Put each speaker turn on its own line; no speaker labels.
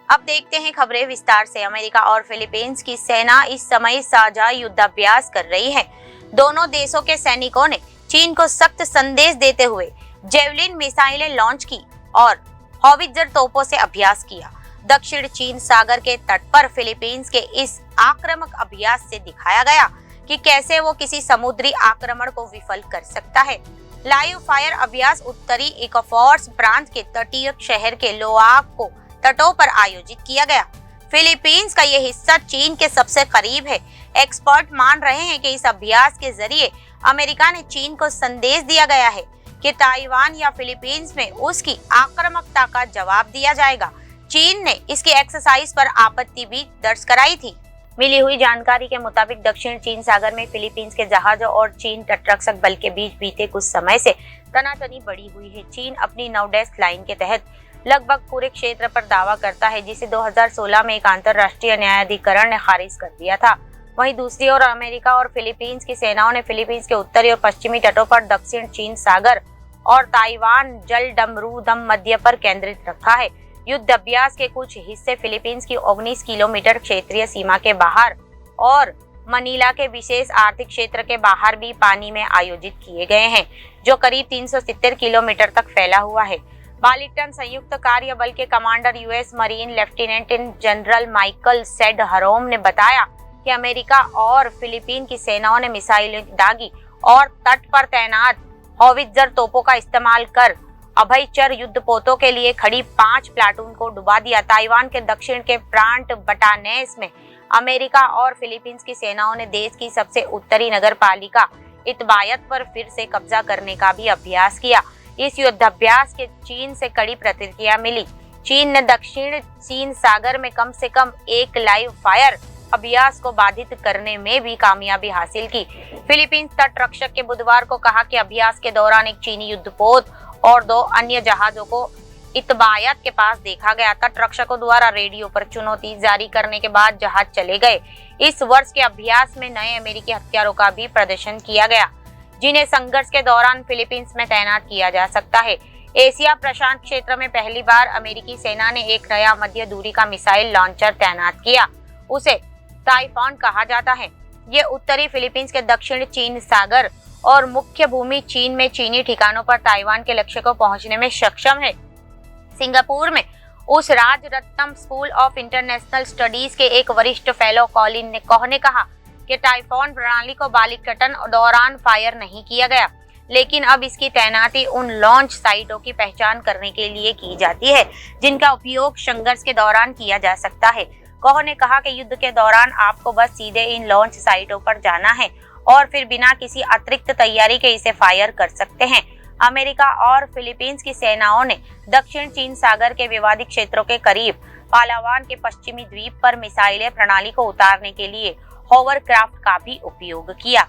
अब देखते हैं खबरें विस्तार से। अमेरिका और फिलीपींस की सेना इस समय साझा युद्धाभ्यास कर रही है। दोनों देशों के सैनिकों ने चीन को सख्त संदेश देते हुए जेवलिन मिसाइलें लॉन्च की और हॉवित्जर तोपों से अभ्यास किया। दक्षिण चीन सागर के तट पर फिलीपींस के इस आक्रामक अभ्यास से दिखाया गया कि कैसे वो किसी समुद्री आक्रमण को विफल कर सकता है। लाइव फायर अभ्यास उत्तरी इकोफोर्स प्रांत के तटीय शहर के लोआको तटों पर आयोजित किया गया। फिलीपींस का ये हिस्सा चीन के सबसे करीब है। एक्सपर्ट मान रहे हैं कि इस अभ्यास के जरिए अमेरिका ने चीन को संदेश दिया गया है कि ताइवान या फिलीपींस में उसकी आक्रामकता का जवाब दिया जाएगा। चीन ने इसकी एक्सरसाइज पर आपत्ति भी दर्ज कराई थी। मिली हुई जानकारी के मुताबिक दक्षिण चीन सागर में फिलीपींस के जहाजों और चीन तटरक्षक बल के बीच बीते कुछ समय से तनातनी बढ़ी हुई है। चीन अपनी नो डेस्क लाइन के तहत लगभग पूरे क्षेत्र पर दावा करता है, जिसे 2016 में एक अंतर्राष्ट्रीय न्यायाधिकरण ने खारिज कर दिया था। वहीं दूसरी ओर अमेरिका और फिलीपींस की सेनाओं ने फिलीपींस के उत्तरी और पश्चिमी तटों पर दक्षिण चीन सागर और ताइवान जलडमरूदम मध्य पर केंद्रित रखा है। युद्ध अभ्यास के कुछ हिस्से फिलीपींस की 19 किलोमीटर क्षेत्रीय सीमा के बाहर और मनीला के विशेष आर्थिक क्षेत्र के बाहर भी पानी में आयोजित किए गए हैं, जो करीब 370 किलोमीटर तक फैला हुआ है। वाशिंगटन संयुक्त कार्य बल के commander US Marine lieutenant general Michael सेड हरोम ने बताया कि अमेरिका और फिलीपीन की सेनाओं ने मिसाइलें दागी और तट पर तैनात हॉवित्जर तोपों का इस्तेमाल कर अभयचर युद्धपोतों के लिए खड़ी 5 प्लाटून को डुबा दिया। ताइवान के दक्षिण के प्रांत बटानेस में अमेरिका और फिलीपींस की सेनाओं ने देश की सबसे उत्तरी नगरपालिका इतबायत पर फिर से कब्जा करने का भी अभ्यास किया। इस युद्धाभ्यास के चीन से कड़ी प्रतिक्रिया मिली। चीन ने दक्षिण चीन सागर में कम से कम एक लाइव फायर अभ्यास को बाधित करने में भी कामयाबी हासिल की। फिलीपींस तटरक्षक के बुधवार को कहा कि अभ्यास के दौरान एक चीनी युद्धपोत और 2 अन्य जहाजों को इतबायत के पास देखा गया। तटरक्षकों द्वारा रेडियो पर चुनौती जारी करने के बाद जहाज चले गए। इस वर्ष के अभ्यास में नए अमेरिकी हथियारों का भी प्रदर्शन किया गया, जिन्हें संघर्ष के दौरान फिलीपींस में तैनात किया जा सकता है। एशिया प्रशांत क्षेत्र में पहली बार अमेरिकी सेना ने एक नया मध्य दूरी का मिसाइल लॉन्चर तैनात किया। उसे टाइफॉन कहा जाता है। ये उत्तरी फिलीपींस के दक्षिण चीन सागर और मुख्य भूमि चीन में चीनी ठिकानों पर ताइवान के लक्ष्य को पहुंचने में सक्षम है। सिंगापुर में उस Rajaratnam school of international studies के एक वरिष्ठ फेलो कॉलिन ने कहा कि टाइफॉन प्रणाली को बालिकटन दौरान फायर नहीं किया गया, लेकिन अब इसकी तैनाती उन लॉन्च साइटों की पहचान करने के लिए की जाती है जिनका उपयोग संघर्ष के दौरान किया जा सकता है। कहो ने कहा कि युद्ध के दौरान आपको बस सीधे इन लॉन्च साइटों पर जाना है और फिर बिना किसी अतिरिक्त तैयारी के इसे फायर कर सकते हैं। अमेरिका और फिलीपींस की सेनाओं ने दक्षिण चीन सागर के विवादित क्षेत्रों के करीब पालावान के पश्चिमी द्वीप पर मिसाइलें प्रणाली को उतारने के लिए होवरक्राफ्ट का भी उपयोग किया।